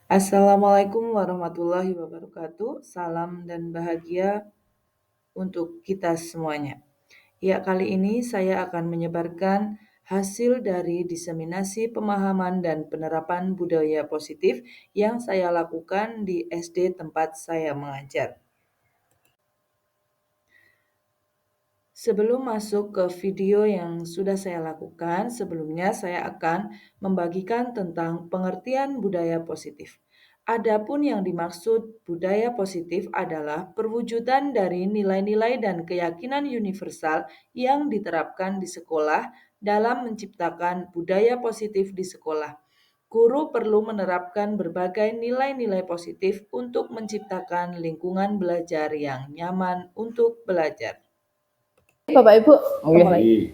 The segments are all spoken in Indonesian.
Assalamualaikum warahmatullahi wabarakatuh. Salam dan bahagia untuk kita semuanya. Ya, kali ini saya akan menyebarkan hasil dari diseminasi pemahaman dan penerapan budaya positif yang saya lakukan di SD tempat saya mengajar. Sebelum masuk ke video yang sudah saya lakukan, sebelumnya saya akan membagikan tentang pengertian budaya positif. Adapun yang dimaksud budaya positif adalah perwujudan dari nilai-nilai dan keyakinan universal yang diterapkan di sekolah dalam menciptakan budaya positif di sekolah. Guru perlu menerapkan berbagai nilai-nilai positif untuk menciptakan lingkungan belajar yang nyaman untuk belajar. Bapak Ibu, mulai.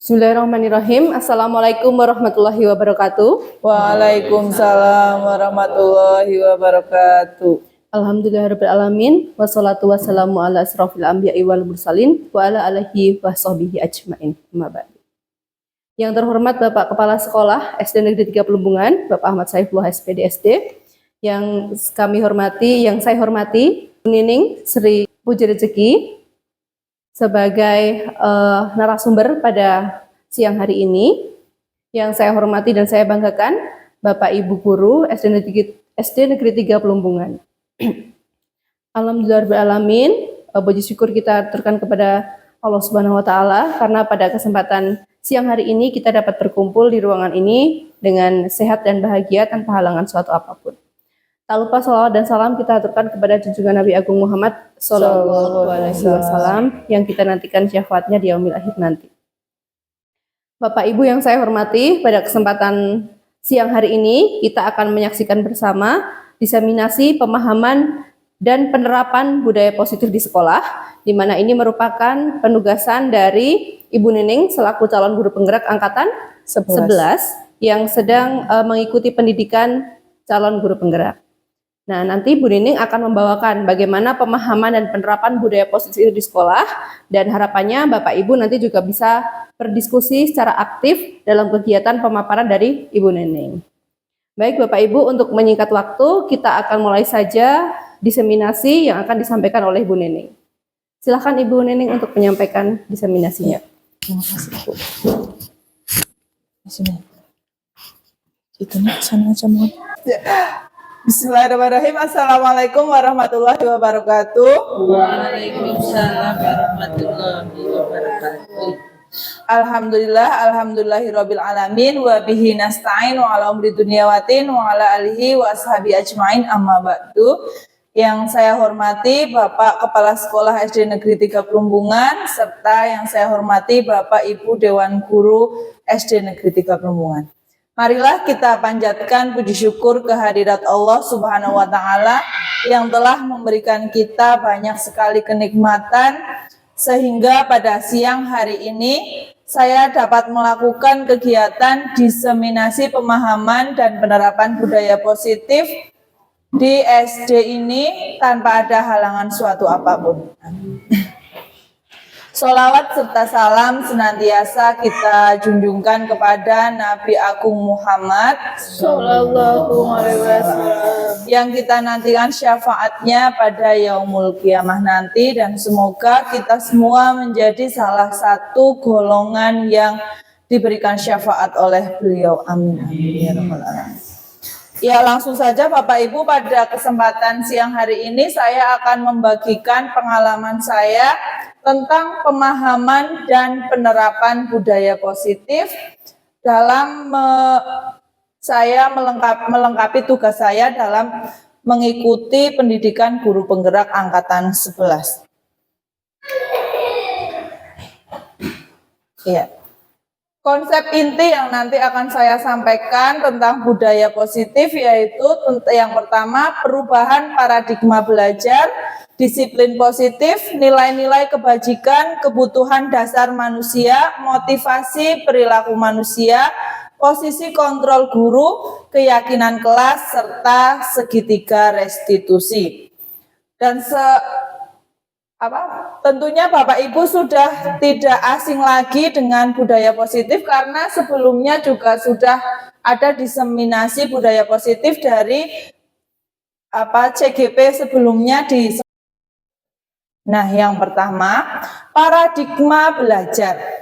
Bismillahirrahmanirrahim. Assalamualaikum warahmatullahi wabarakatuh. Waalaikumsalam warahmatullahi wabarakatuh. Alhamdulillahirrahmanirrahim. Wassalatu wassalamu ala asrafil anbiya'i wal mursalin wa ala alihi wa sahbihi ajma'in. Yang terhormat Bapak Kepala Sekolah SD Negeri 3 Pelembungan, Bapak Ahmad Saifullah SPD SD. Yang saya hormati, Nining Sri Puji Rezeki sebagai narasumber pada siang hari ini. Yang saya hormati dan saya banggakan Bapak Ibu Guru SD Negeri 3 Pelembungan. Alhamdulillahirrahmanirrahim, puji syukur kita aturkan kepada Allah Subhanahu wa taala karena pada kesempatan siang hari ini kita dapat berkumpul di ruangan ini dengan sehat dan bahagia tanpa halangan suatu apapun. Tak lupa salawat dan salam kita aturkan kepada junjungan Nabi Agung Muhammad Sallallahu Alaihi Wasallam yang kita nantikan syafaatnya di yaumil akhir nanti. Bapak Ibu yang saya hormati, pada kesempatan siang hari ini kita akan menyaksikan bersama diseminasi pemahaman dan penerapan budaya positif di sekolah, di mana ini merupakan penugasan dari Ibu Nining selaku calon guru penggerak angkatan 11 yang sedang mengikuti pendidikan calon guru penggerak. Nah, nanti Bu Nining akan membawakan bagaimana pemahaman dan penerapan budaya positif di sekolah, dan harapannya Bapak Ibu nanti juga bisa berdiskusi secara aktif dalam kegiatan pemaparan dari Ibu Nining. Baik Bapak Ibu, untuk menyingkat waktu, kita akan mulai saja diseminasi yang akan disampaikan oleh Bu Nining. Silakan Ibu Nining untuk menyampaikan diseminasinya. Terima kasih Bu. Di sini. Itu nih, sana aja mohon. Bismillahirrahmanirrahim. Assalamualaikum warahmatullahi wabarakatuh. Waalaikumsalam warahmatullahi wabarakatuh. Alhamdulillahirabbil alamin wa bihi nasta'in wa ala umri dunyawatin wa ala alihi wa ashabi ajmain amma ba'du. Yang saya hormati Bapak Kepala Sekolah SD Negeri 3 Pelembungan, serta yang saya hormati Bapak Ibu Dewan Guru SD Negeri 3 Pelembungan. Marilah kita panjatkan puji syukur kehadirat Allah Subhanahu wa taala yang telah memberikan kita banyak sekali kenikmatan sehingga pada siang hari ini saya dapat melakukan kegiatan diseminasi pemahaman dan penerapan budaya positif di SD ini tanpa ada halangan suatu apapun. Sholawat serta salam senantiasa kita junjungkan kepada Nabi Agung Muhammad Sallallahu Alaihi Wasallam yang kita nantikan syafaatnya pada yaumul kiamah nanti, dan semoga kita semua menjadi salah satu golongan yang diberikan syafaat oleh beliau. Amin. Amin. Ya Rabbal Alamin. Ya, langsung saja Bapak Ibu, pada kesempatan siang hari ini saya akan membagikan pengalaman saya tentang pemahaman dan penerapan budaya positif dalam saya melengkapi tugas saya dalam mengikuti pendidikan guru penggerak angkatan 11. Ya. Konsep inti yang nanti akan saya sampaikan tentang budaya positif yaitu yang pertama, perubahan paradigma belajar, disiplin positif, nilai-nilai kebajikan, kebutuhan dasar manusia, motivasi perilaku manusia, posisi kontrol guru, keyakinan kelas, serta segitiga restitusi. Dan tentunya Bapak Ibu sudah tidak asing lagi dengan budaya positif karena sebelumnya juga sudah ada diseminasi budaya positif dari CGP sebelumnya di. Nah, yang pertama, paradigma belajar.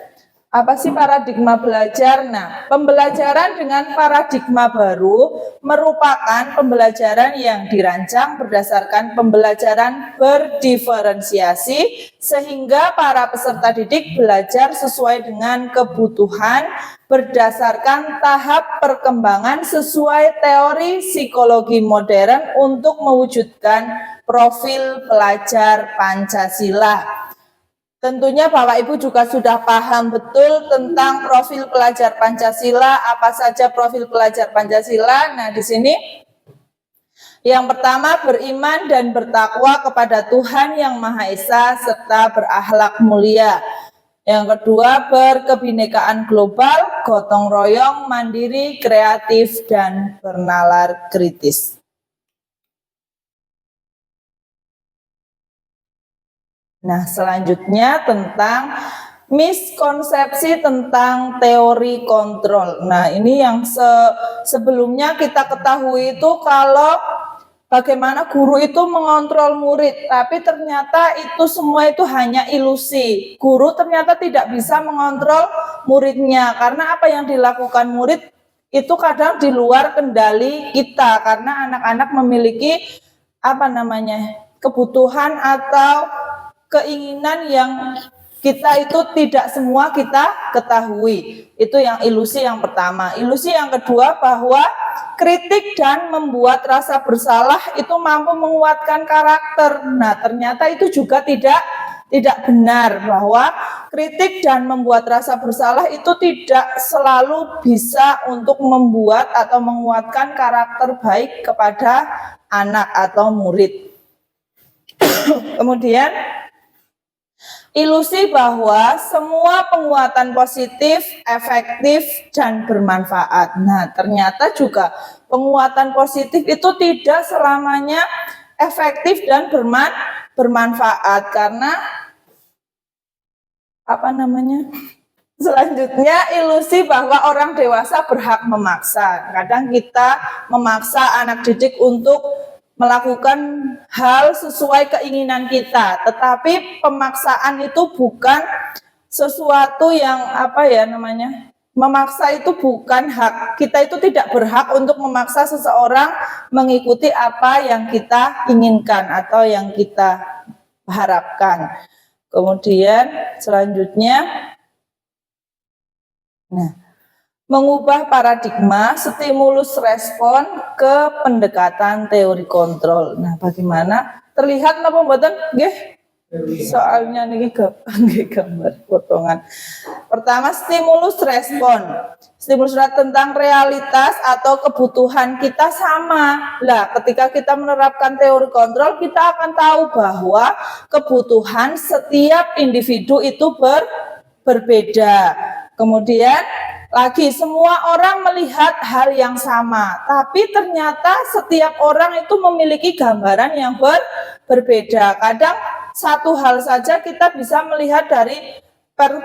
Apa sih paradigma belajar? Nah, pembelajaran dengan paradigma baru merupakan pembelajaran yang dirancang berdasarkan pembelajaran berdiferensiasi sehingga para peserta didik belajar sesuai dengan kebutuhan berdasarkan tahap perkembangan sesuai teori psikologi modern untuk mewujudkan profil pelajar Pancasila. Tentunya Bapak Ibu juga sudah paham betul tentang profil pelajar Pancasila, apa saja profil pelajar Pancasila. Nah, di sini yang pertama beriman dan bertakwa kepada Tuhan Yang Maha Esa serta berakhlak mulia. Yang kedua berkebinekaan global, gotong royong, mandiri, kreatif, dan bernalar kritis. Nah, selanjutnya tentang miskonsepsi tentang teori kontrol. Nah, ini yang sebelumnya kita ketahui itu kalau bagaimana guru itu mengontrol murid, tapi ternyata itu semua itu hanya ilusi. Guru ternyata tidak bisa mengontrol muridnya, karena apa yang dilakukan murid itu kadang di luar kendali kita, karena anak-anak memiliki kebutuhan atau keinginan yang kita itu tidak semua kita ketahui. Itu yang ilusi yang pertama. Ilusi yang kedua bahwa kritik dan membuat rasa bersalah itu mampu menguatkan karakter. Nah, ternyata itu juga tidak benar, bahwa kritik dan membuat rasa bersalah itu tidak selalu bisa untuk membuat atau menguatkan karakter baik kepada anak atau murid. Kemudian ilusi bahwa semua penguatan positif, efektif, dan bermanfaat. Nah, ternyata juga penguatan positif itu tidak selamanya efektif dan bermanfaat, karena selanjutnya ilusi bahwa orang dewasa berhak memaksa. Kadang kita memaksa anak didik untuk melakukan hal sesuai keinginan kita, tetapi pemaksaan itu bukan sesuatu yang memaksa itu bukan hak. Kita itu tidak berhak untuk memaksa seseorang mengikuti apa yang kita inginkan atau yang kita harapkan. Kemudian selanjutnya, mengubah paradigma stimulus respon ke pendekatan teori kontrol. Nah, bagaimana? Terlihat napa mboten? Nggih. Soalnya niki gambar potongan. Pertama, stimulus respon. Stimulus tentang realitas atau kebutuhan kita sama. Lah, ketika kita menerapkan teori kontrol, kita akan tahu bahwa kebutuhan setiap individu itu berbeda. Kemudian lagi, semua orang melihat hal yang sama, tapi ternyata setiap orang itu memiliki gambaran yang berbeda. Kadang satu hal saja kita bisa melihat dari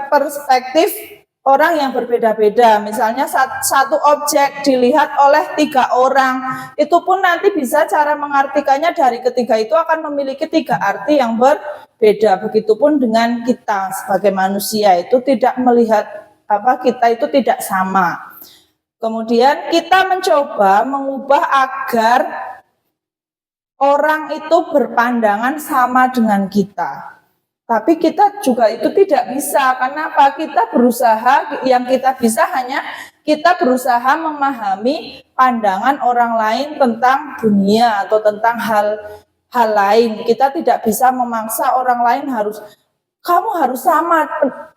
perspektif orang yang berbeda-beda. Misalnya satu objek dilihat oleh 3 orang, itu pun nanti bisa cara mengartikannya dari ketiga itu akan memiliki 3 arti yang berbeda. Begitupun dengan kita sebagai manusia itu tidak melihat kita itu tidak sama. Kemudian kita mencoba mengubah agar orang itu berpandangan sama dengan kita. Tapi kita juga itu tidak bisa. Kenapa? Kita berusaha, yang kita bisa hanya kita berusaha memahami pandangan orang lain tentang dunia atau tentang hal lain. Kita tidak bisa memaksa orang lain kamu harus sama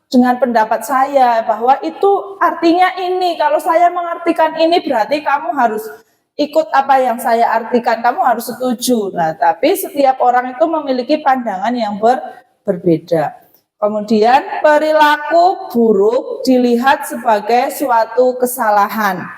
dengan pendapat saya, bahwa itu artinya ini, kalau saya mengartikan ini berarti kamu harus ikut apa yang saya artikan, kamu harus setuju. Nah, tapi setiap orang itu memiliki pandangan yang berbeda. Kemudian perilaku buruk dilihat sebagai suatu kesalahan.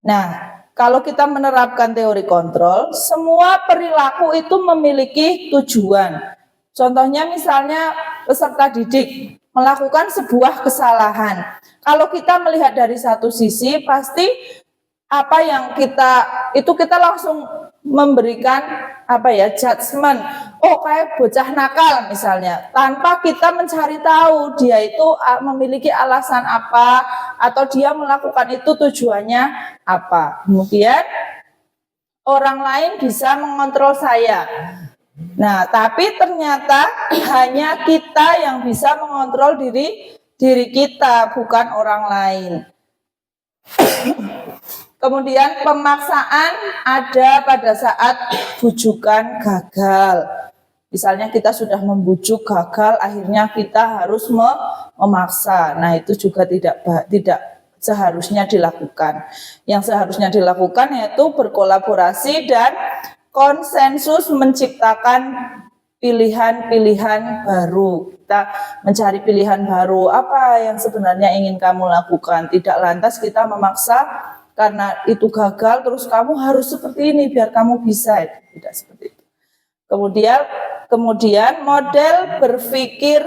Nah, kalau kita menerapkan teori kontrol, semua perilaku itu memiliki tujuan. Contohnya misalnya peserta didik, melakukan sebuah kesalahan. Kalau kita melihat dari satu sisi, pasti apa yang kita langsung memberikan judgement. Oh, kayak bocah nakal misalnya, tanpa kita mencari tahu dia itu memiliki alasan apa atau dia melakukan itu tujuannya apa. Kemudian orang lain bisa mengontrol saya. Nah, tapi ternyata hanya kita yang bisa mengontrol diri kita, bukan orang lain. Kemudian pemaksaan ada pada saat bujukan gagal. Misalnya kita sudah membujuk gagal, akhirnya kita harus memaksa. Nah, itu juga tidak seharusnya dilakukan. Yang seharusnya dilakukan yaitu berkolaborasi dan konsensus menciptakan pilihan-pilihan baru. Kita mencari pilihan baru, apa yang sebenarnya ingin kamu lakukan. Tidak lantas kita memaksa karena itu gagal, terus kamu harus seperti ini biar kamu bisa. Tidak seperti itu. Kemudian model berpikir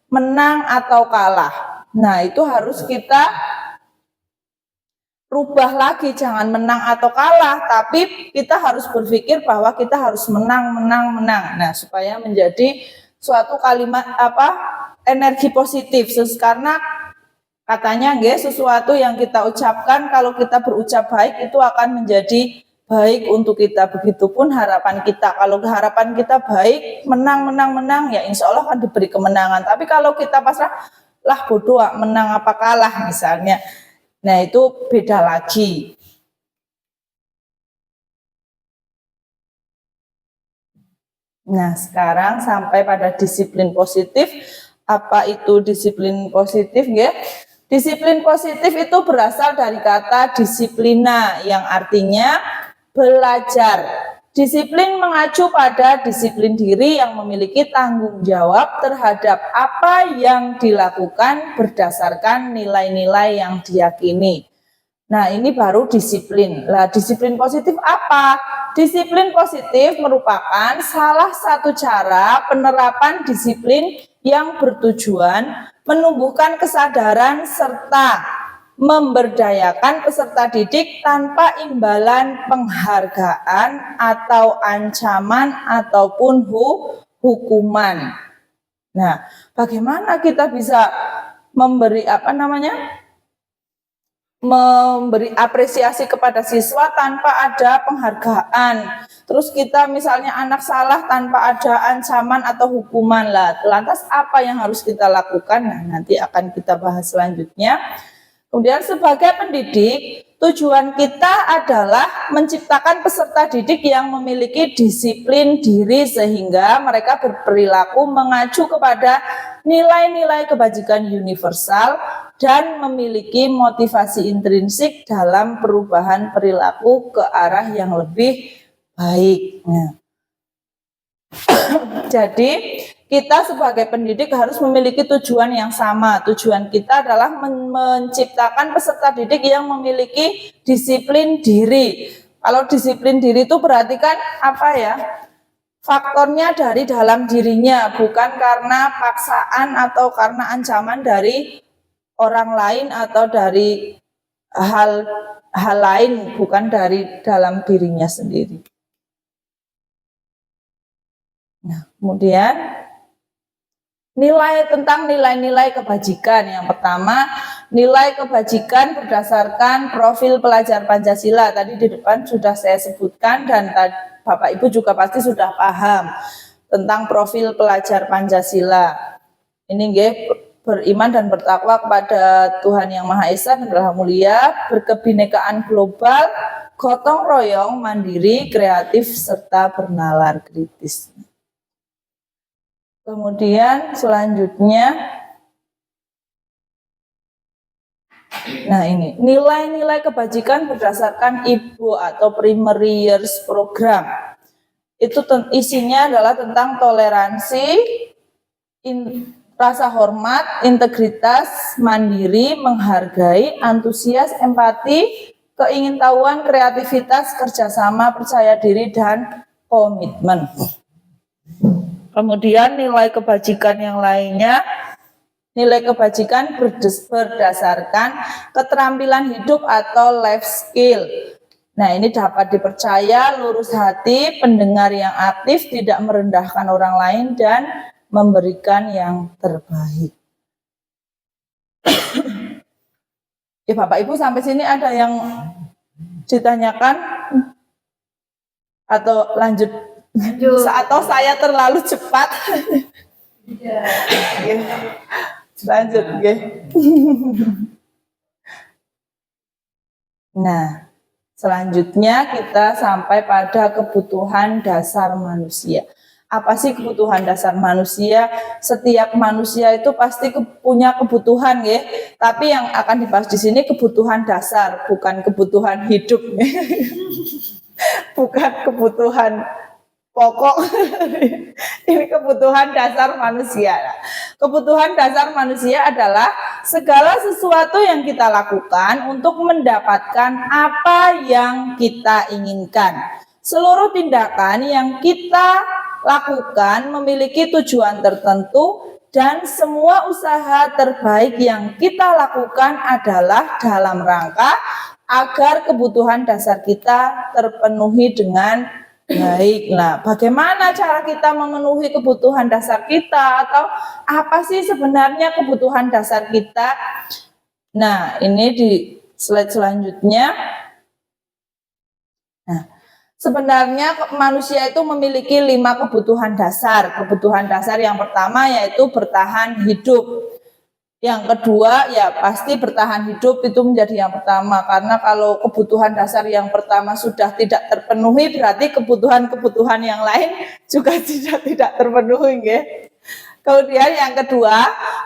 menang atau kalah. Nah, itu harus kita rubah lagi, jangan menang atau kalah, tapi kita harus berpikir bahwa kita harus menang. Nah, supaya menjadi suatu kalimat energi positif, karena katanya sesuatu yang kita ucapkan, kalau kita berucap baik itu akan menjadi baik untuk kita. Begitupun harapan kita, kalau harapan kita baik, menang, ya insya Allah akan diberi kemenangan. Tapi kalau kita pasrah, lah bodoh, menang apa kalah misalnya, nah itu beda lagi. Nah, sekarang sampai pada disiplin positif. Apa itu disiplin positif ya? Disiplin positif itu berasal dari kata disiplina yang artinya belajar. Disiplin mengacu pada disiplin diri yang memiliki tanggung jawab terhadap apa yang dilakukan berdasarkan nilai-nilai yang diyakini. Nah, ini baru disiplin. Lah, disiplin positif apa? Disiplin positif merupakan salah satu cara penerapan disiplin yang bertujuan menumbuhkan kesadaran serta memberdayakan peserta didik tanpa imbalan penghargaan atau ancaman ataupun hukuman. Nah, bagaimana kita bisa memberi memberi apresiasi kepada siswa tanpa ada penghargaan. Terus kita misalnya anak salah tanpa ada ancaman atau hukuman lah. Lantas apa yang harus kita lakukan? Nah, nanti akan kita bahas selanjutnya. Kemudian sebagai pendidik, tujuan kita adalah menciptakan peserta didik yang memiliki disiplin diri sehingga mereka berperilaku mengacu kepada nilai-nilai kebajikan universal dan memiliki motivasi intrinsik dalam perubahan perilaku ke arah yang lebih baik. Nah, jadi kita sebagai pendidik harus memiliki tujuan yang sama. Tujuan kita adalah menciptakan peserta didik yang memiliki disiplin diri. Kalau disiplin diri itu berarti kan faktornya dari dalam dirinya, bukan karena paksaan atau karena ancaman dari orang lain atau dari hal lain, bukan dari dalam dirinya sendiri. Nah, kemudian nilai-nilai kebajikan. Yang pertama, nilai kebajikan berdasarkan profil pelajar Pancasila. Tadi di depan sudah saya sebutkan dan Bapak Ibu juga pasti sudah paham tentang profil pelajar Pancasila. Ini beriman dan bertakwa kepada Tuhan Yang Maha Esa dan Maha Mulia, berkebinekaan global, gotong royong, mandiri, kreatif, serta bernalar kritis. Kemudian selanjutnya, nah ini nilai-nilai kebajikan berdasarkan IPO atau Primary Years Program. Itu isinya adalah tentang toleransi, rasa hormat, integritas, mandiri, menghargai, antusias, empati, keingintahuan, kreativitas, kerjasama, percaya diri, dan komitmen. Kemudian nilai kebajikan yang lainnya Nilai kebajikan berdasarkan keterampilan hidup atau life skill. Nah, ini dapat dipercaya, lurus hati, pendengar yang aktif, tidak merendahkan orang lain, dan memberikan yang terbaik. Bapak Ibu sampai sini ada yang ditanyakan? Atau lanjut? Atau saya terlalu cepat? Lanjut, oke. Nah, selanjutnya kita sampai pada kebutuhan dasar manusia. Apa sih kebutuhan dasar manusia? Setiap manusia itu pasti punya kebutuhan, ya. Tapi yang akan dibahas di sini kebutuhan dasar, bukan kebutuhan hidup, ya. Bukan kebutuhan pokok. Ini kebutuhan dasar manusia. Kebutuhan dasar manusia adalah segala sesuatu yang kita lakukan untuk mendapatkan apa yang kita inginkan. Seluruh tindakan yang kita lakukan memiliki tujuan tertentu, dan semua usaha terbaik yang kita lakukan adalah dalam rangka agar kebutuhan dasar kita terpenuhi dengan baik. Nah, bagaimana cara kita memenuhi kebutuhan dasar kita, atau apa sih sebenarnya kebutuhan dasar kita? Nah, ini di slide selanjutnya. Nah, sebenarnya manusia itu memiliki 5 kebutuhan dasar. Kebutuhan dasar yang pertama yaitu bertahan hidup. Yang kedua ya pasti bertahan hidup itu menjadi yang pertama, karena kalau kebutuhan dasar yang pertama sudah tidak terpenuhi, berarti kebutuhan-kebutuhan yang lain juga tidak terpenuhi, ya. Kemudian yang kedua,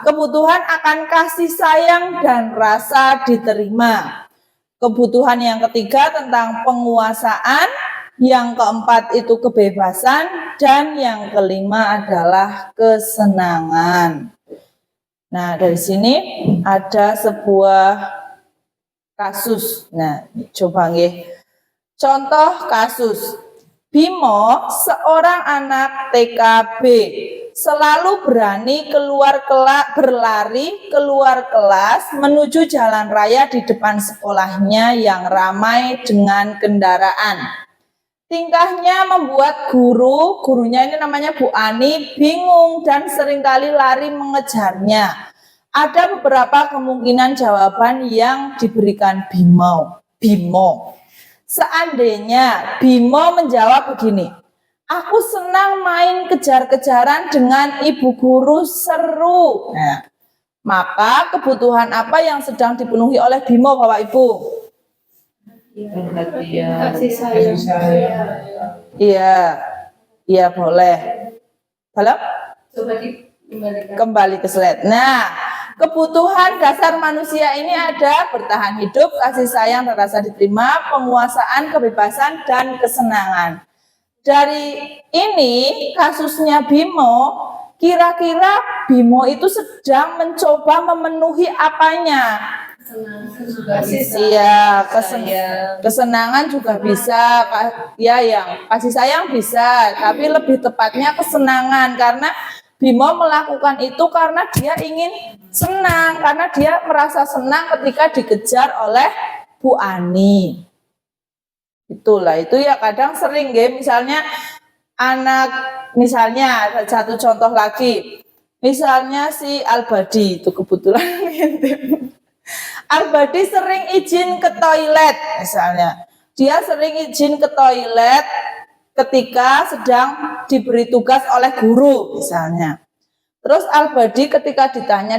kebutuhan akan kasih sayang dan rasa diterima. Kebutuhan yang ketiga tentang penguasaan, yang keempat itu kebebasan, dan yang kelima adalah kesenangan. Nah, dari sini ada sebuah kasus. Nah, coba nggih. Contoh kasus. Bimo, seorang anak TKB, selalu berani berlari keluar kelas menuju jalan raya di depan sekolahnya yang ramai dengan kendaraan. Tingkahnya membuat gurunya ini namanya Bu Ani, bingung dan seringkali lari mengejarnya. Ada beberapa kemungkinan jawaban yang diberikan Bimo. Seandainya Bimo menjawab begini, aku senang main kejar-kejaran dengan ibu guru, seru. Nah, maka kebutuhan apa yang sedang dipenuhi oleh Bimo, Bapak Ibu? Kasih sayang. Iya boleh. Halo? Coba dikembalikan. Kembali ke slide. Nah, kebutuhan dasar manusia ini ada bertahan hidup, kasih sayang dan rasa diterima, penguasaan, kebebasan, dan kesenangan. Dari ini kasusnya Bimo, kira-kira Bimo itu sedang mencoba memenuhi apanya? Iya, kesenangan juga bisa, ya yang kasih sayang bisa, tapi lebih tepatnya kesenangan, karena Bimo melakukan itu karena dia ingin senang, karena dia merasa senang ketika dikejar oleh Bu Ani. Itulah, itu ya kadang sering ya, misalnya misalnya satu contoh lagi, misalnya si Albadi itu kebetulan Albadi sering izin ke toilet misalnya. Dia sering izin ke toilet ketika sedang diberi tugas oleh guru misalnya. Terus Albadi ketika ditanya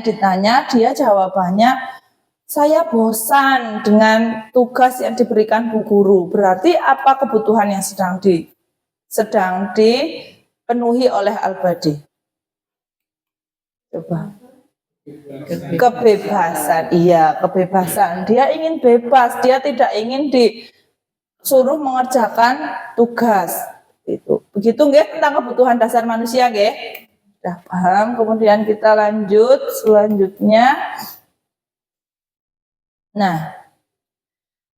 dia jawabannya, saya bosan dengan tugas yang diberikan Bu Guru. Berarti apa kebutuhan yang sedang dipenuhi oleh Albadi? Coba. Kebebasan, iya kebebasan. Dia ingin bebas, dia tidak ingin disuruh mengerjakan tugas. Itu. Begitu nggih tentang kebutuhan dasar manusia nggih? Sudah paham? Kemudian kita lanjut selanjutnya. Nah,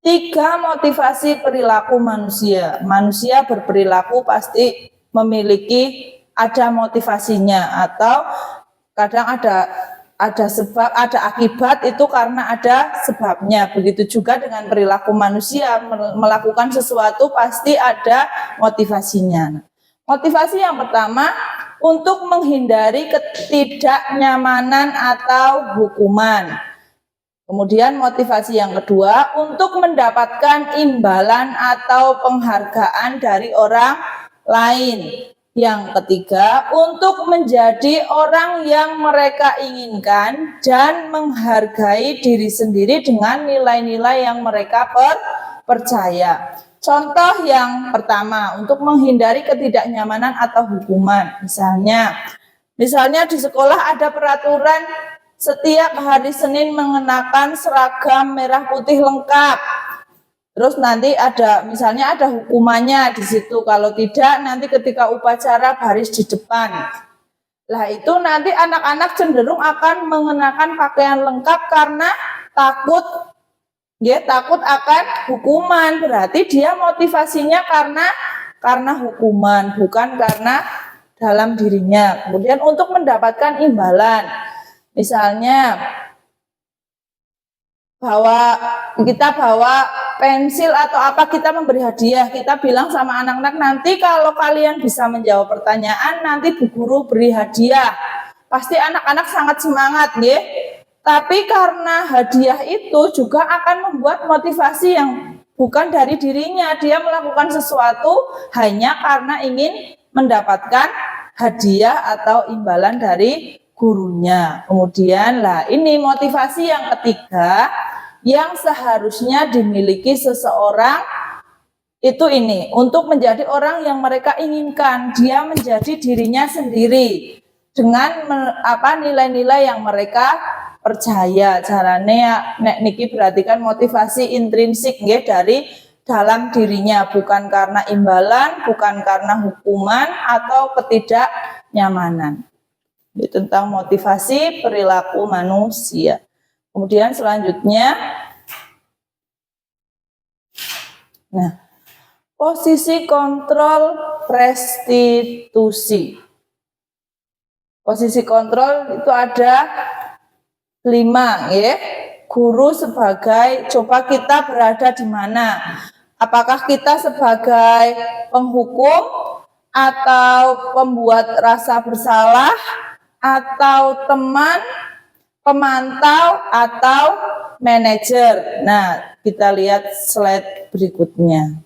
3 motivasi perilaku manusia. Manusia berperilaku pasti memiliki ada motivasinya, atau kadang ada ada sebab, ada akibat, itu karena ada sebabnya. Begitu juga dengan perilaku manusia, melakukan sesuatu pasti ada motivasinya. Motivasi yang pertama, untuk menghindari ketidaknyamanan atau hukuman. Kemudian motivasi yang kedua, untuk mendapatkan imbalan atau penghargaan dari orang lain. Yang ketiga, untuk menjadi orang yang mereka inginkan dan menghargai diri sendiri dengan nilai-nilai yang mereka percaya. Contoh yang pertama, untuk menghindari ketidaknyamanan atau hukuman. Misalnya di sekolah ada peraturan setiap hari Senin mengenakan seragam merah putih lengkap. Terus nanti misalnya ada hukumannya di situ. Kalau tidak, nanti ketika upacara baris di depan. Lah itu nanti anak-anak cenderung akan mengenakan pakaian lengkap karena takut akan hukuman. Berarti dia motivasinya karena hukuman, bukan karena dalam dirinya. Kemudian untuk mendapatkan imbalan, misalnya kita bawa pensil atau apa, kita memberi hadiah, kita bilang sama anak-anak, nanti kalau kalian bisa menjawab pertanyaan, nanti Bu Guru beri hadiah. Pasti anak-anak sangat semangat, ya. Tapi karena hadiah itu juga akan membuat motivasi yang bukan dari dirinya, dia melakukan sesuatu hanya karena ingin mendapatkan hadiah atau imbalan dari gurunya. Kemudian ini motivasi yang ketiga yang seharusnya dimiliki seseorang itu untuk menjadi orang yang mereka inginkan. Dia menjadi dirinya sendiri dengan nilai-nilai yang mereka percaya. Caranya nek niki perhatikan motivasi intrinsik dari dalam dirinya, bukan karena imbalan, bukan karena hukuman atau ketidaknyamanan. Tentang motivasi perilaku manusia. Kemudian selanjutnya, posisi kontrol restitusi. Posisi kontrol itu ada 5, ya. Guru sebagai, coba kita berada di mana? Apakah kita sebagai penghukum atau pembuat rasa bersalah, atau teman, pemantau, atau manajer? Nah, kita lihat slide berikutnya.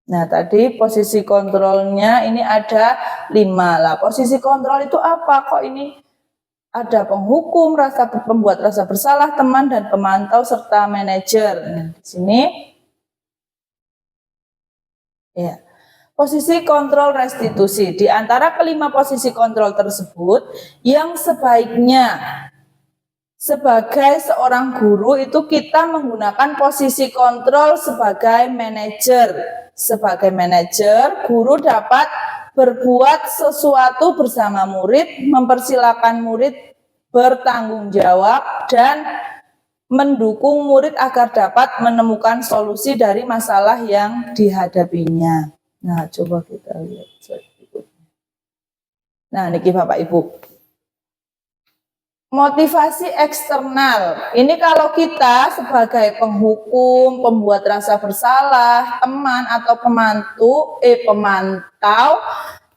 Nah, tadi posisi kontrolnya ini ada 5 lah. Posisi kontrol itu apa? Kok ini ada penghukum, pembuat rasa bersalah, teman, dan pemantau, serta manajer. Nah, di sini ya. Posisi kontrol restitusi. Di antara kelima posisi kontrol tersebut, yang sebaiknya sebagai seorang guru itu kita menggunakan posisi kontrol sebagai manajer. Sebagai manajer, guru dapat berbuat sesuatu bersama murid, mempersilahkan murid bertanggung jawab, dan mendukung murid agar dapat menemukan solusi dari masalah yang dihadapinya. Nah, coba kita lihat slide berikutnya. Nah, niki Bapak Ibu. Motivasi eksternal. Ini kalau kita sebagai penghukum, pembuat rasa bersalah, teman atau pemantau,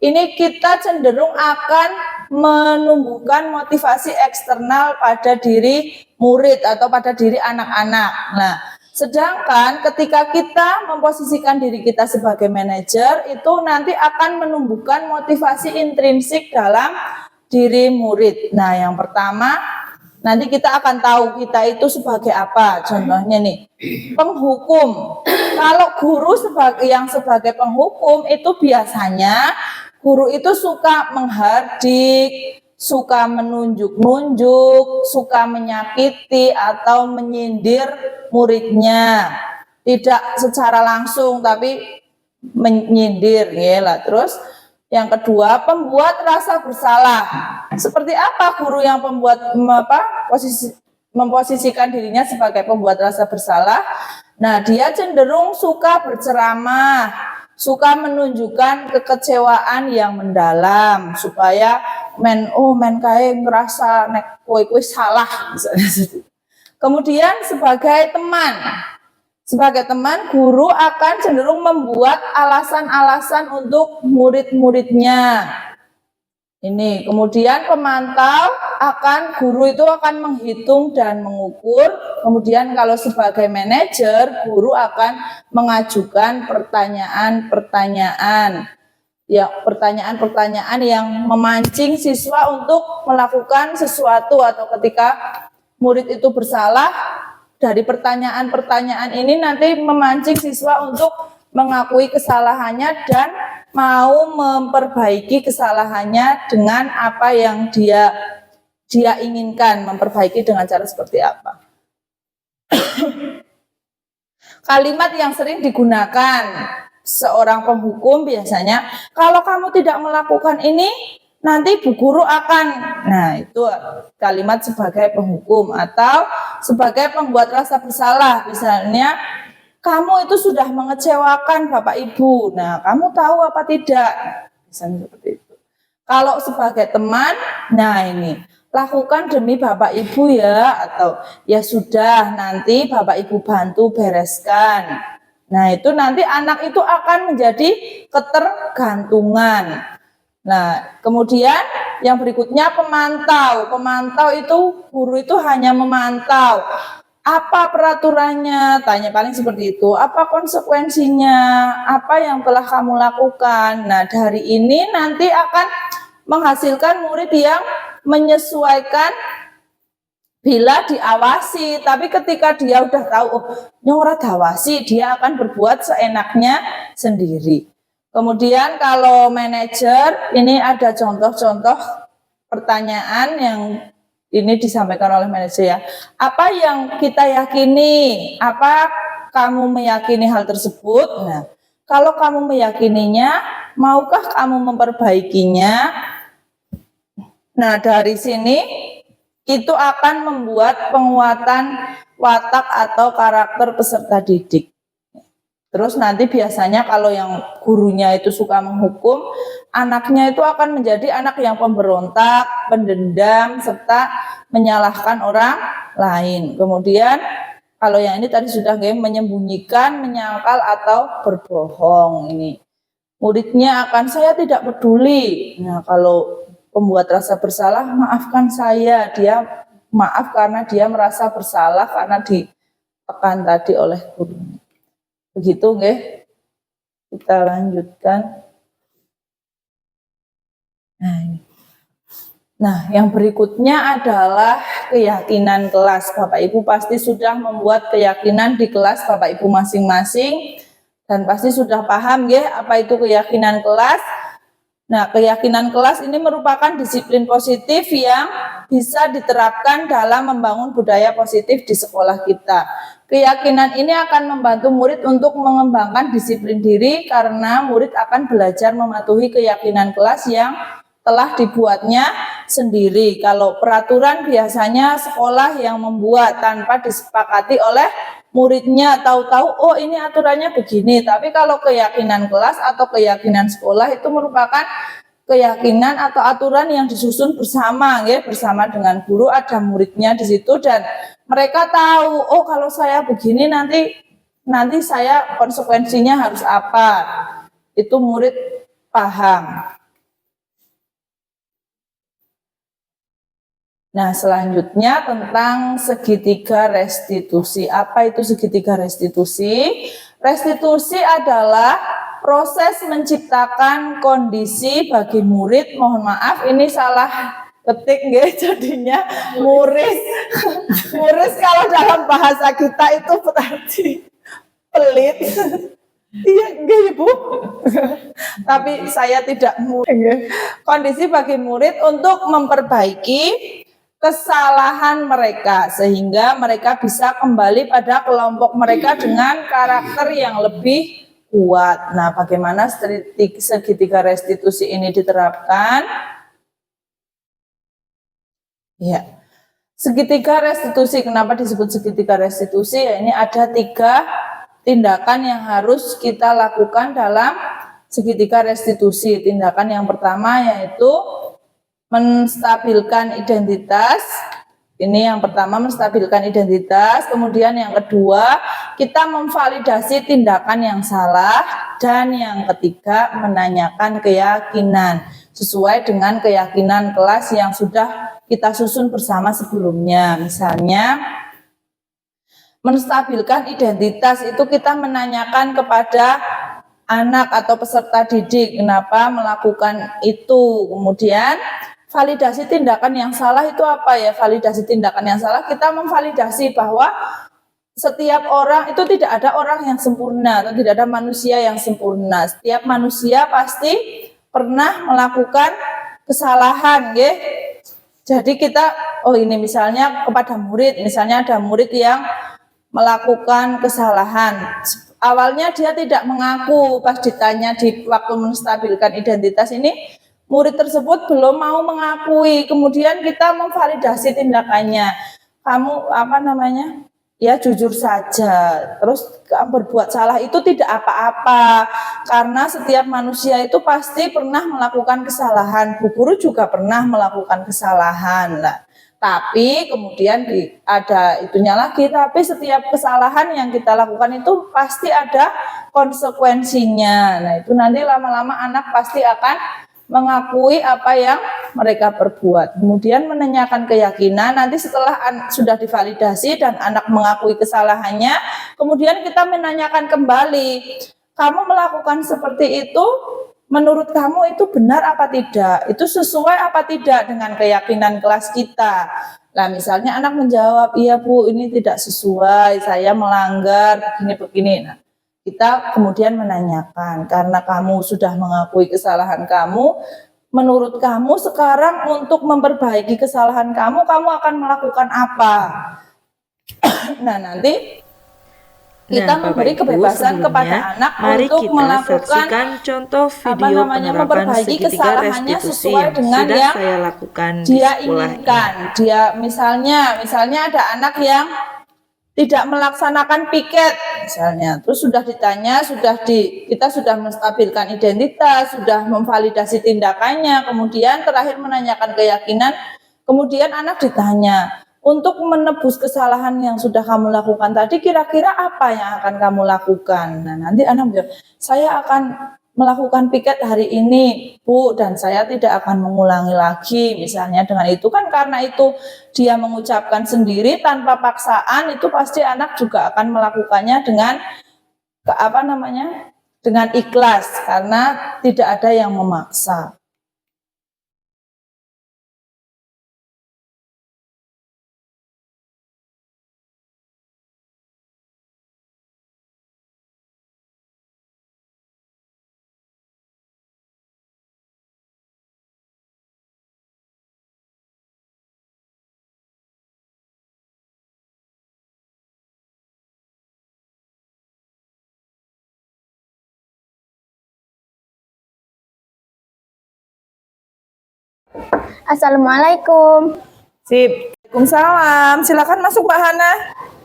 ini kita cenderung akan menumbuhkan motivasi eksternal pada diri murid atau pada diri anak-anak. Nah, sedangkan ketika kita memposisikan diri kita sebagai manajer, itu nanti akan menumbuhkan motivasi intrinsik dalam diri murid. Nah, yang pertama, nanti kita akan tahu kita itu sebagai apa. Contohnya nih, penghukum. Kalau guru sebagai penghukum itu biasanya guru itu suka menghardik, suka menunjuk-nunjuk, suka menyakiti atau menyindir muridnya. Tidak secara langsung tapi menyindir, ya lah. Terus yang kedua, pembuat rasa bersalah. Seperti apa guru yang memposisikan dirinya sebagai pembuat rasa bersalah? Nah, dia cenderung suka berceramah, suka menunjukkan kekecewaan yang mendalam supaya men kae ngerasa nek kowe salah misalnya. Kemudian sebagai teman guru akan cenderung membuat alasan-alasan untuk murid-muridnya. Ini kemudian guru itu akan menghitung dan mengukur. Kemudian kalau sebagai manajer, guru akan mengajukan pertanyaan-pertanyaan yang memancing siswa untuk melakukan sesuatu, atau ketika murid itu bersalah, dari pertanyaan-pertanyaan ini nanti memancing siswa untuk mengakui kesalahannya dan mau memperbaiki kesalahannya dengan apa yang dia inginkan, memperbaiki dengan cara seperti apa. Kalimat yang sering digunakan seorang penghukum biasanya, kalau kamu tidak melakukan ini, nanti bu guru akan. Nah, itu kalimat sebagai penghukum atau sebagai pembuat rasa bersalah. Misalnya, kamu itu sudah mengecewakan Bapak Ibu. Nah, kamu tahu apa tidak? Misalnya seperti itu. Kalau sebagai teman, nah ini, lakukan demi Bapak Ibu ya, atau ya sudah, nanti Bapak Ibu bantu bereskan. Nah, itu nanti anak itu akan menjadi ketergantungan. Nah, kemudian yang berikutnya pemantau. Pemantau itu, guru itu hanya memantau. Apa peraturannya? Tanya paling seperti itu. Apa konsekuensinya? Apa yang telah kamu lakukan? Nah, dari ini nanti akan menghasilkan murid yang menyesuaikan bila diawasi. Tapi ketika dia udah tahu, oh, nyora diawasi, dia akan berbuat seenaknya sendiri. Kemudian kalau manajer, ini ada contoh-contoh pertanyaan yang ini disampaikan oleh manajer ya. Apa yang kita yakini? Apa kamu meyakini hal tersebut? Nah, kalau kamu meyakininya, maukah kamu memperbaikinya? Nah, dari sini itu akan membuat penguatan watak atau karakter peserta didik. Terus nanti biasanya kalau yang gurunya itu suka menghukum, anaknya itu akan menjadi anak yang pemberontak, pendendam, serta menyalahkan orang lain. Kemudian kalau yang ini tadi sudah menyembunyikan, menyangkal atau berbohong. Ini muridnya akan, saya tidak peduli. Nah, kalau pembuat rasa bersalah, maafkan saya, dia maaf karena dia merasa bersalah karena ditekan tadi oleh gurunya. Begitu nggih. Kita lanjutkan. Nah, yang berikutnya adalah keyakinan kelas. Bapak Ibu pasti sudah membuat keyakinan di kelas Bapak Ibu masing-masing dan pasti sudah paham ya apa itu keyakinan kelas. Nah, keyakinan kelas ini merupakan disiplin positif yang bisa diterapkan dalam membangun budaya positif di sekolah kita. Keyakinan ini akan membantu murid untuk mengembangkan disiplin diri karena murid akan belajar mematuhi keyakinan kelas yang telah dibuatnya sendiri. Kalau peraturan biasanya sekolah yang membuat tanpa disepakati oleh muridnya, tahu-tahu oh ini aturannya begini. Tapi kalau keyakinan kelas atau keyakinan sekolah itu merupakan keyakinan atau aturan yang disusun bersama, ya, bersama dengan guru, ada muridnya di situ dan mereka tahu, oh kalau saya begini nanti saya konsekuensinya harus apa. Itu murid paham. Nah, selanjutnya tentang segitiga restitusi. Apa itu segitiga restitusi? Restitusi adalah proses menciptakan kondisi bagi murid, mohon maaf ini salah ketik nggih, jadinya murid. Murid kalau dalam bahasa kita itu berarti pelit. Iya nggih Ibu. Tapi saya tidak murid. Kondisi bagi murid untuk memperbaiki kesalahan mereka sehingga mereka bisa kembali pada kelompok mereka dengan karakter yang lebih kuat. Nah, bagaimana segitiga restitusi ini diterapkan? Ya, segitiga restitusi. Kenapa disebut segitiga restitusi? Ya, ini ada 3 tindakan yang harus kita lakukan dalam segitiga restitusi. Tindakan yang pertama yaitu menstabilkan identitas. Ini yang pertama, menstabilkan identitas. Kemudian yang kedua, kita memvalidasi tindakan yang salah. Dan yang ketiga, menanyakan keyakinan sesuai dengan keyakinan kelas yang sudah kita susun bersama sebelumnya. Misalnya, menstabilkan identitas itu kita menanyakan kepada anak atau peserta didik kenapa melakukan itu. Kemudian validasi tindakan yang salah itu apa ya? Validasi tindakan yang salah, kita memvalidasi bahwa setiap orang itu tidak ada orang yang sempurna atau tidak ada manusia yang sempurna. Setiap manusia pasti pernah melakukan kesalahan, ya. Jadi kita, ini misalnya kepada murid, misalnya ada murid yang melakukan kesalahan. Awalnya dia tidak mengaku, pas ditanya di waktu menstabilkan identitas ini, murid tersebut belum mau mengakui. Kemudian kita memvalidasi tindakannya. Kamu ya jujur saja. Terus berbuat salah itu tidak apa-apa. Karena setiap manusia itu pasti pernah melakukan kesalahan. Bu guru juga pernah melakukan kesalahan. Nah, tapi kemudian ada itunya lagi. Tapi setiap kesalahan yang kita lakukan itu pasti ada konsekuensinya. Nah, itu nanti lama-lama anak pasti akan mengakui apa yang mereka perbuat. Kemudian menanyakan keyakinan, nanti setelah sudah divalidasi dan anak mengakui kesalahannya, kemudian kita menanyakan kembali, kamu melakukan seperti itu, menurut kamu itu benar apa tidak? Itu sesuai apa tidak dengan keyakinan kelas kita? Nah, misalnya anak menjawab, iya Bu, ini tidak sesuai, saya melanggar begini-begini. Nah, kita kemudian menanyakan, karena kamu sudah mengakui kesalahan kamu, menurut kamu sekarang untuk memperbaiki kesalahan kamu akan melakukan apa? Nah, nanti kita memberi kebebasan kepada anak untuk melakukan contoh video memperbaiki kesalahannya sesuai dengan yang saya lakukan dia inginkan. Dia misalnya ada anak yang tidak melaksanakan piket misalnya, terus sudah ditanya, kita sudah menstabilkan identitas, sudah memvalidasi tindakannya, kemudian terakhir menanyakan keyakinan, kemudian anak ditanya, untuk menebus kesalahan yang sudah kamu lakukan tadi, kira-kira apa yang akan kamu lakukan? Nah, nanti anak bilang, saya akan melakukan piket hari ini, Bu, dan saya tidak akan mengulangi lagi. Misalnya dengan itu kan, karena itu dia mengucapkan sendiri tanpa paksaan, itu pasti anak juga akan melakukannya dengan dengan ikhlas, karena tidak ada yang memaksa. Assalamualaikum. Sip. Waalaikumsalam. Silakan masuk Mbak Hana.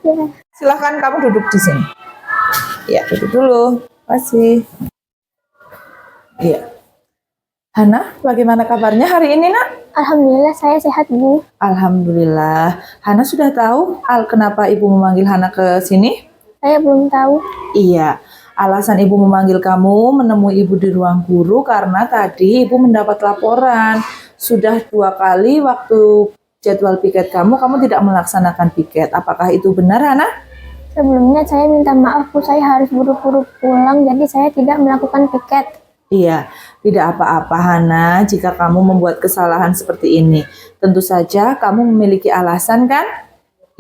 Ya. Silakan kamu duduk di sini. Ya, duduk dulu. Makasih. Iya. Hana, bagaimana kabarnya hari ini, Nak? Alhamdulillah saya sehat, Bu. Alhamdulillah. Hana sudah tahu kenapa Ibu memanggil Hana ke sini? Saya belum tahu. Iya. Alasan Ibu memanggil kamu menemui Ibu di ruang guru karena tadi Ibu mendapat laporan. Sudah 2 kali waktu jadwal piket kamu tidak melaksanakan piket. Apakah itu benar, Hana? Sebelumnya saya minta maaf, Bu. Saya harus buru-buru pulang, jadi saya tidak melakukan piket. Iya, tidak apa-apa Hana jika kamu membuat kesalahan seperti ini. Tentu saja kamu memiliki alasan kan?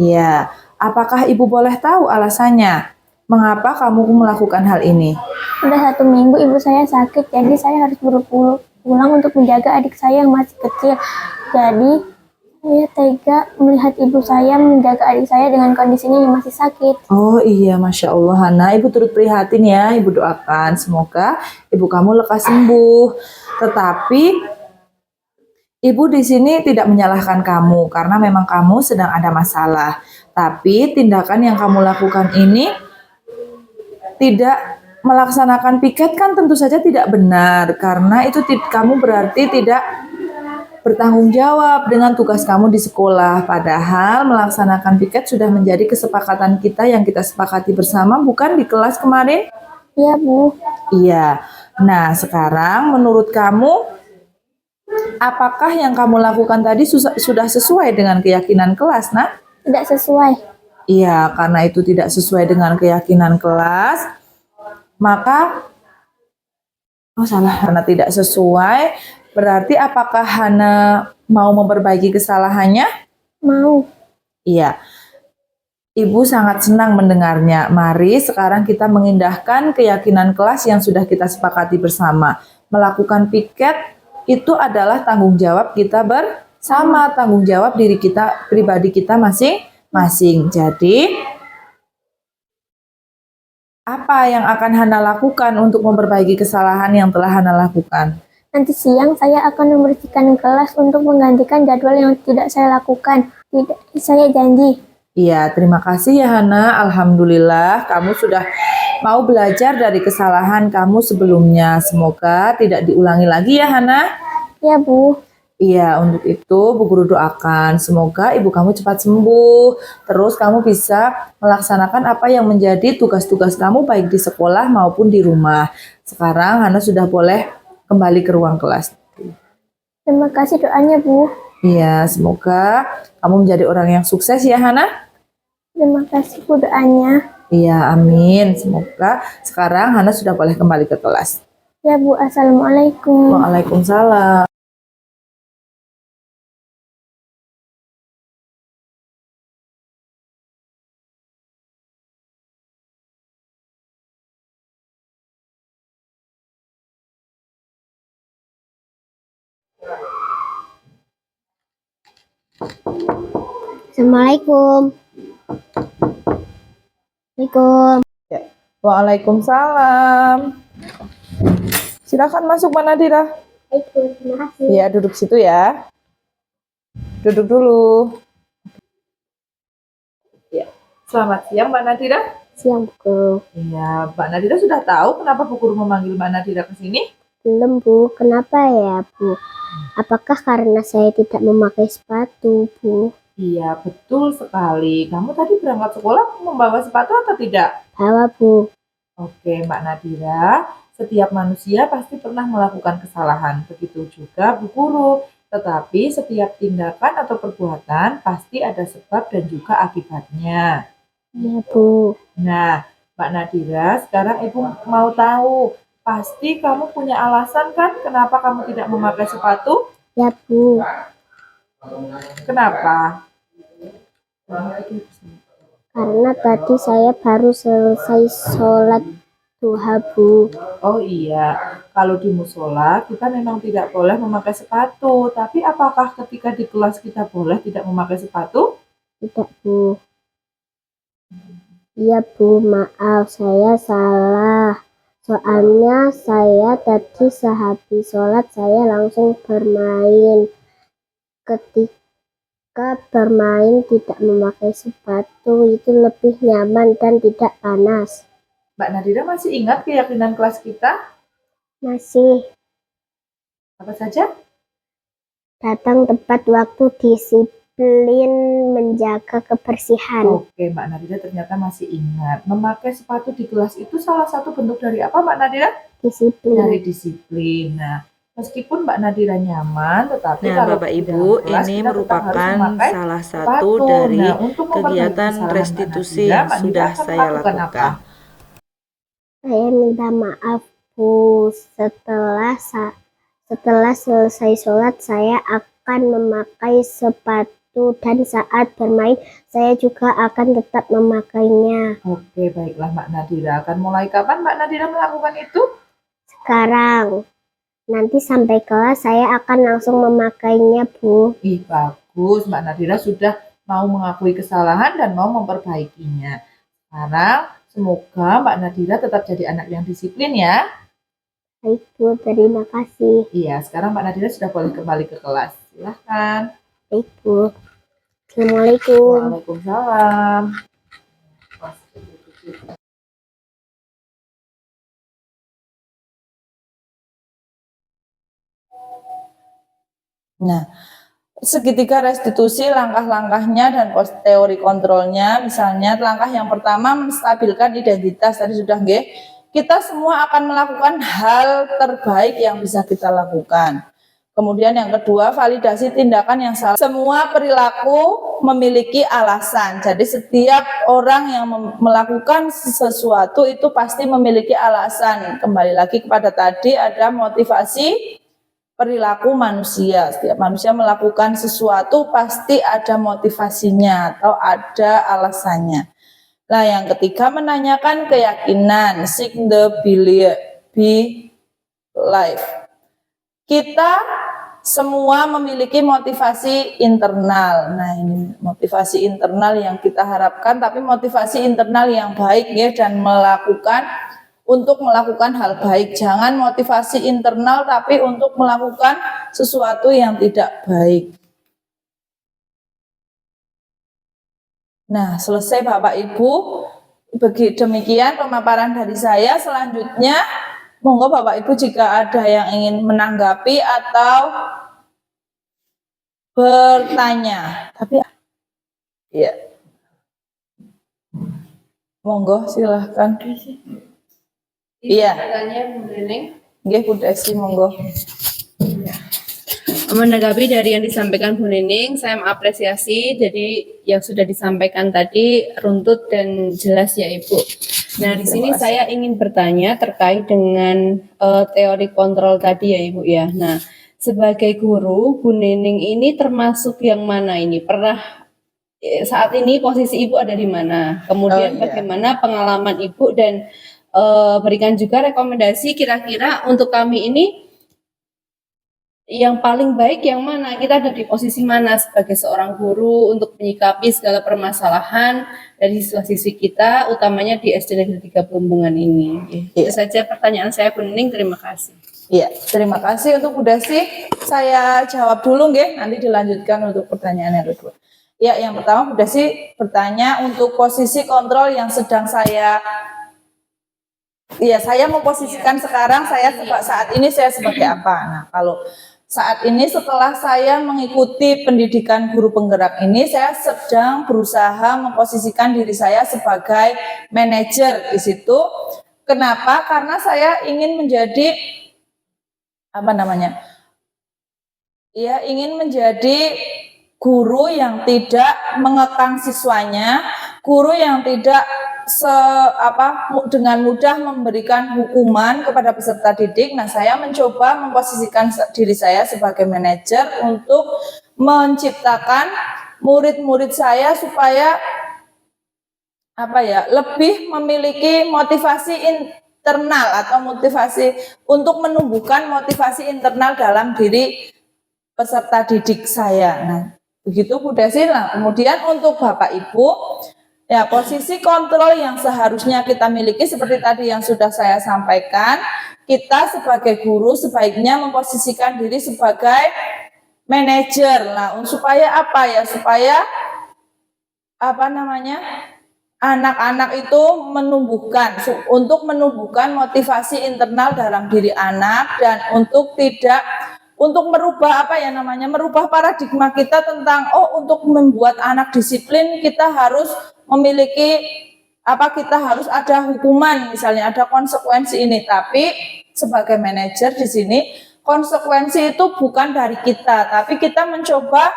Iya. Apakah Ibu boleh tahu alasannya? Mengapa kamu melakukan hal ini? Sudah 1 minggu ibu saya sakit, jadi saya harus buru-buru pulang untuk menjaga adik saya yang masih kecil. Jadi saya tega melihat ibu saya menjaga adik saya dengan kondisinya yang masih sakit. Oh iya, Masya Allah Hana, Ibu turut prihatin ya. Ibu doakan semoga ibu kamu lekas sembuh. Tetapi Ibu di sini tidak menyalahkan kamu karena memang kamu sedang ada masalah. Tapi tindakan yang kamu lakukan ini tidak melaksanakan piket kan tentu saja tidak benar, karena itu kamu berarti tidak bertanggung jawab dengan tugas kamu di sekolah. Padahal melaksanakan piket sudah menjadi kesepakatan kita yang kita sepakati bersama, bukan di kelas kemarin? Iya, Bu. Iya. Nah, sekarang menurut kamu, apakah yang kamu lakukan tadi sudah sesuai dengan keyakinan kelas, Nak? Tidak sesuai. Iya, karena itu tidak sesuai dengan keyakinan kelas, maka karena tidak sesuai, berarti apakah Hana mau memperbaiki kesalahannya? Mau. Iya. Ibu sangat senang mendengarnya. Mari sekarang kita mengindahkan keyakinan kelas yang sudah kita sepakati bersama. Melakukan piket itu adalah tanggung jawab kita bersama, tanggung jawab diri kita, pribadi kita masing-masing. Jadi, apa yang akan Hana lakukan untuk memperbaiki kesalahan yang telah Hana lakukan? Nanti siang saya akan membersihkan kelas untuk menggantikan jadwal yang tidak saya lakukan. Tidak, saya janji. Iya, terima kasih ya Hana. Alhamdulillah kamu sudah mau belajar dari kesalahan kamu sebelumnya. Semoga tidak diulangi lagi ya Hana. Ya, Bu. Iya, untuk itu Bu Guru doakan semoga ibu kamu cepat sembuh. Terus kamu bisa melaksanakan apa yang menjadi tugas-tugas kamu baik di sekolah maupun di rumah. Sekarang Hana sudah boleh kembali ke ruang kelas. Terima kasih doanya, Bu. Iya, semoga kamu menjadi orang yang sukses ya Hana. Terima kasih Bu doanya. Iya, amin. Semoga sekarang Hana sudah boleh kembali ke kelas. Ya, Bu. Assalamualaikum. Waalaikumsalam. Assalamualaikum. Assalamualaikum. Waalaikumsalam. Silakan masuk Mbak Nadira. Terima kasih. Iya, duduk situ ya. Duduk dulu. Ya. Selamat siang Mbak Nadira. Siang, Bu. Iya, Mbak Nadira sudah tahu kenapa Bu Guru memanggil Mbak Nadira ke sini? Belum, Bu. Kenapa ya, Bu? Apakah karena saya tidak memakai sepatu, Bu? Iya, betul sekali. Kamu tadi berangkat sekolah membawa sepatu atau tidak? Bawa, Bu. Oke, Mbak Nadira, setiap manusia pasti pernah melakukan kesalahan. Begitu juga Bu Guru. Tetapi setiap tindakan atau perbuatan pasti ada sebab dan juga akibatnya. Iya, Bu. Nah, Mbak Nadira, sekarang Ibu mau tahu, pasti kamu punya alasan kan kenapa kamu tidak memakai sepatu? Ya, Bu. Kenapa? Karena tadi saya baru selesai sholat duha, Bu. Oh iya, kalau di musola kita memang tidak boleh memakai sepatu. Tapi apakah ketika di kelas kita boleh tidak memakai sepatu? Tidak, Bu. Iya, Bu. Maaf, saya salah. Soalnya saya tadi sehabis sholat saya langsung bermain. Ketika bermain tidak memakai sepatu itu lebih nyaman dan tidak panas. Mbak Nadira masih ingat keyakinan kelas kita? Masih Apa saja? datang tepat waktu, disiplin, menjaga kebersihan. Oke, Mbak Nadira ternyata masih ingat. Memakai sepatu di kelas itu salah satu bentuk dari apa, Mbak Nadira? Disiplin. Dari disiplin. Nah, meskipun Mbak Nadira nyaman, tetapi Nah, kalau Bapak di Ibu, dalam kelas ini kita tetap harus merupakan memakai salah satu sepatu. dari Nah, untuk memperbaiki kegiatan kesalahan Mbak restitusi Nadira, yang Mbak Nadira sudah akan saya melakukan apa? lakukan. Saya minta maaf, Bu. Setelah selesai sholat saya akan memakai sepatu dan saat bermain saya juga akan tetap memakainya. Oke, baiklah Mbak Nadira. Akan mulai kapan Mbak Nadira melakukan itu? Sekarang, nanti sampai kelas saya akan langsung memakainya, Bu. Ih, bagus. Mbak Nadira sudah mau mengakui kesalahan dan mau memperbaikinya. Sekarang, semoga Mbak Nadira tetap jadi anak yang disiplin ya. Baik, Bu. Terima kasih. Iya, sekarang Mbak Nadira sudah boleh kembali ke kelas. Silahkan. Baik, Bu. Assalamualaikum. Waalaikumsalam. Nah, segitiga restitusi langkah-langkahnya dan teori kontrolnya, misalnya langkah yang pertama menstabilkan identitas, tadi sudah nggih. Kita semua akan melakukan hal terbaik yang bisa kita lakukan. Kemudian yang kedua, validasi tindakan yang salah. Semua perilaku memiliki alasan. Jadi setiap orang yang melakukan sesuatu itu pasti memiliki alasan. Kembali lagi kepada tadi, ada motivasi perilaku manusia. Setiap manusia melakukan sesuatu pasti ada motivasinya atau ada alasannya. Nah, yang ketiga menanyakan keyakinan, seek the belief. Kita semua memiliki motivasi internal. Nah, ini motivasi internal yang kita harapkan, tapi motivasi internal yang baik ya, dan untuk melakukan hal baik. Jangan motivasi internal tapi untuk melakukan sesuatu yang tidak baik. Nah, selesai Bapak Ibu. Demikian pemaparan dari saya. Selanjutnya, monggo Bapak Ibu jika ada yang ingin menanggapi atau bertanya. Tapi ya. Monggo silahkan. Iya. Nggih, Bu Desi, monggo. Menanggapi dari yang disampaikan Bu Nining, saya mengapresiasi jadi yang sudah disampaikan tadi runtut dan jelas ya Ibu. Nah, di sini saya ingin bertanya terkait dengan teori kontrol tadi ya Ibu ya. Nah, sebagai guru, Bu Nining ini termasuk yang mana ini? Saat ini posisi Ibu ada di mana? Kemudian bagaimana pengalaman Ibu dan berikan juga rekomendasi kira-kira untuk kami ini yang paling baik yang mana? Kita ada di posisi mana sebagai seorang guru untuk menyikapi segala permasalahan dari siswa-siswi kita, utamanya di SD Negeri 3 Plumbungan ini. Itu saja pertanyaan saya, Bu Nining. Terima kasih. Iya, terima kasih untuk Bu Desi. Saya jawab dulu nggih, nanti dilanjutkan untuk pertanyaan yang kedua. Ya, yang pertama Bu Desi bertanya untuk posisi kontrol yang sedang saya memposisikan sekarang, saat ini saya sebagai apa? Nah, kalau saat ini setelah saya mengikuti pendidikan guru penggerak ini, saya sedang berusaha memposisikan diri saya sebagai manajer di situ. Kenapa? Karena saya ingin menjadi ingin menjadi guru yang tidak mengekang siswanya, guru yang tidak dengan mudah memberikan hukuman kepada peserta didik. Nah, saya mencoba memposisikan diri saya sebagai manajer untuk menciptakan murid-murid saya supaya lebih memiliki motivasi internal atau motivasi untuk menumbuhkan motivasi internal dalam diri peserta didik saya. Nah, begitu Bu Desi. Nah, kemudian untuk Bapak Ibu, ya, posisi kontrol yang seharusnya kita miliki seperti tadi yang sudah saya sampaikan, kita sebagai guru sebaiknya memposisikan diri sebagai manajer. Nah, supaya apa ya? Supaya anak-anak itu untuk menumbuhkan motivasi internal dalam diri anak dan untuk merubah merubah paradigma kita tentang untuk membuat anak disiplin kita harus kita harus ada hukuman, misalnya ada konsekuensi ini. Tapi sebagai manajer di sini konsekuensi itu bukan dari kita, tapi kita mencoba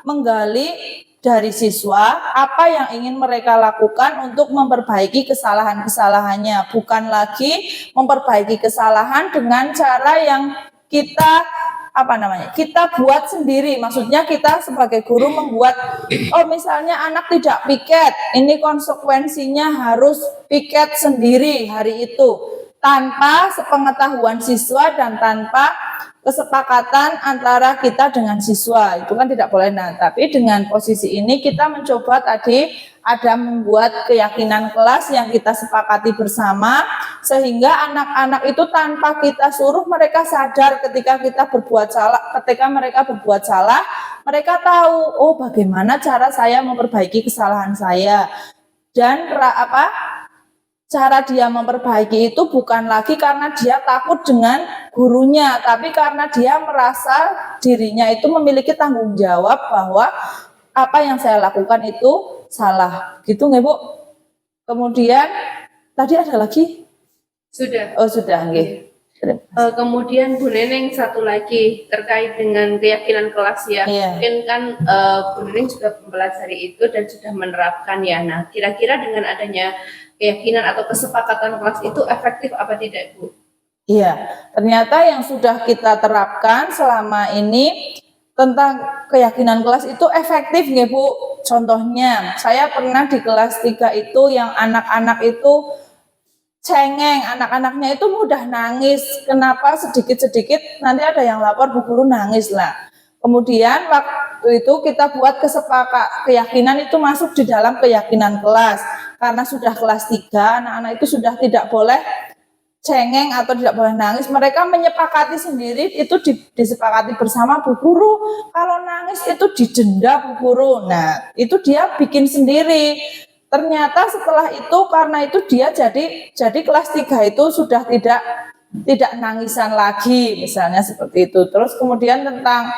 menggali dari siswa apa yang ingin mereka lakukan untuk memperbaiki kesalahan-kesalahannya, bukan lagi memperbaiki kesalahan dengan cara yang kita buat sendiri. Maksudnya kita sebagai guru membuat, misalnya anak tidak piket, ini konsekuensinya harus piket sendiri hari itu, tanpa sepengetahuan siswa dan tanpa kesepakatan antara kita dengan siswa. Itu kan tidak boleh. Nah, tapi dengan posisi ini kita mencoba tadi ada membuat keyakinan kelas yang kita sepakati bersama, sehingga anak-anak itu tanpa kita suruh mereka sadar ketika mereka berbuat salah, mereka tahu bagaimana cara saya memperbaiki kesalahan saya, dan cara dia memperbaiki itu bukan lagi karena dia takut dengan gurunya, tapi karena dia merasa dirinya itu memiliki tanggung jawab bahwa apa yang saya lakukan itu salah. Gitu nggak Bu? Kemudian tadi ada lagi? Sudah. Oh sudah, nggih. Kemudian Bu Neneng satu lagi terkait dengan keyakinan kelas ya. Iya. Mungkin kan Bu Neneng juga mempelajari itu dan sudah menerapkan ya. Nah, kira-kira dengan adanya keyakinan atau kesepakatan kelas itu efektif apa tidak, Bu? Iya, ternyata yang sudah kita terapkan selama ini tentang keyakinan kelas itu efektif nggih Bu. Contohnya, saya pernah di kelas 3 itu yang anak-anak itu cengeng, anak-anaknya itu mudah nangis. Kenapa sedikit-sedikit nanti ada yang lapor Bu Guru nangis lah. Kemudian waktu itu kita buat keyakinan itu masuk di dalam keyakinan kelas. Karena sudah kelas 3, anak-anak itu sudah tidak boleh cengeng atau tidak boleh nangis. Mereka menyepakati sendiri, itu disepakati bersama Bu Guru. Kalau nangis itu didenda Bu Guru. Nah, itu dia bikin sendiri. Ternyata setelah itu karena itu dia jadi kelas 3 itu sudah tidak nangisan lagi misalnya seperti itu. Terus kemudian tentang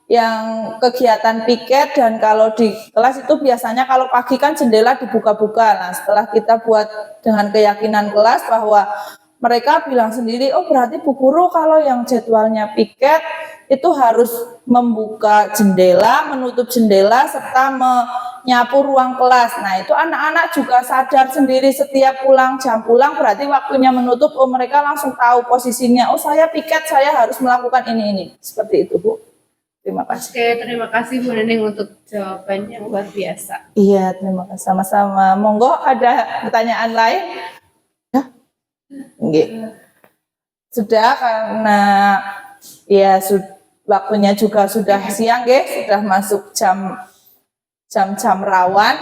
yang kegiatan piket, dan kalau di kelas itu biasanya kalau pagi kan jendela dibuka-buka. Nah, setelah kita buat dengan keyakinan kelas bahwa mereka bilang sendiri, oh berarti Bu Guru kalau yang jadwalnya piket itu harus membuka jendela, menutup jendela, serta menyapu ruang kelas. Nah itu anak-anak juga sadar sendiri setiap jam pulang berarti waktunya menutup, oh mereka langsung tahu posisinya, oh saya piket, saya harus melakukan ini. Seperti itu Bu. Terima kasih. Oke, terima kasih Bu Neneng untuk jawaban yang luar biasa. Iya, terima kasih sama-sama. Monggo ada pertanyaan lain? Nggih. Sudah, karena ya waktunya juga sudah siang nggih, sudah masuk jam rawan.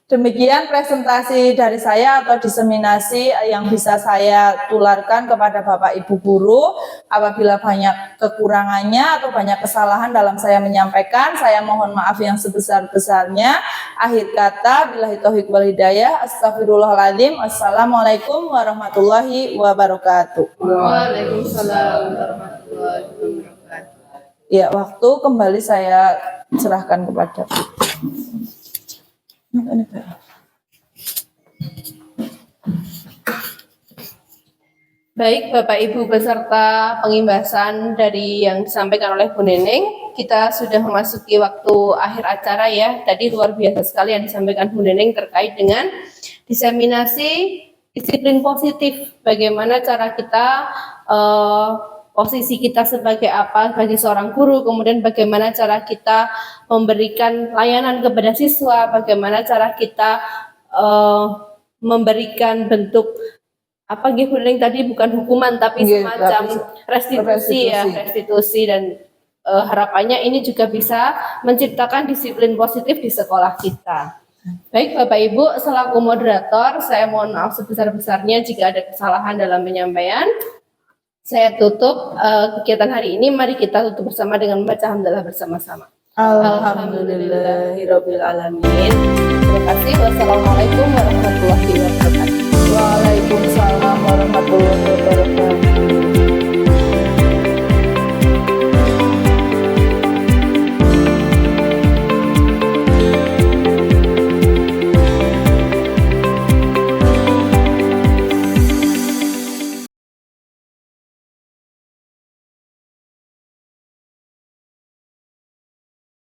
Demikian presentasi dari saya atau diseminasi yang bisa saya tularkan kepada Bapak Ibu Guru. Apabila banyak kekurangannya atau banyak kesalahan dalam saya menyampaikan, saya mohon maaf yang sebesar-besarnya. Akhir kata, billahi taufiq wal hidayah. Astagfirullahaladzim. Assalamualaikum warahmatullahi wabarakatuh. Waalaikumsalam warahmatullahi wabarakatuh. Ya, waktu kembali saya serahkan kepada Baik Bapak Ibu beserta pengimbasan dari yang disampaikan oleh Bu Neneng, kita sudah memasuki waktu akhir acara ya. Tadi luar biasa sekali yang disampaikan Bu Neneng terkait dengan diseminasi disiplin positif. Bagaimana cara kita, posisi kita sebagai apa, sebagai seorang guru, kemudian bagaimana cara kita memberikan layanan kepada siswa, bagaimana cara kita memberikan bentuk apa Bu Neneng tadi bukan hukuman tapi semacam restitusi dan harapannya ini juga bisa menciptakan disiplin positif di sekolah kita. Baik Bapak Ibu, selaku moderator saya mohon maaf sebesar-besarnya jika ada kesalahan dalam penyampaian. Saya tutup kegiatan hari ini. Mari kita tutup bersama dengan membaca hamdalah bersama-sama. Alhamdulillahirabbil alamin. Terima kasih. Wassalamualaikum warahmatullahi wabarakatuh. Waalaikumsalam warahmatullahi wabarakatuh.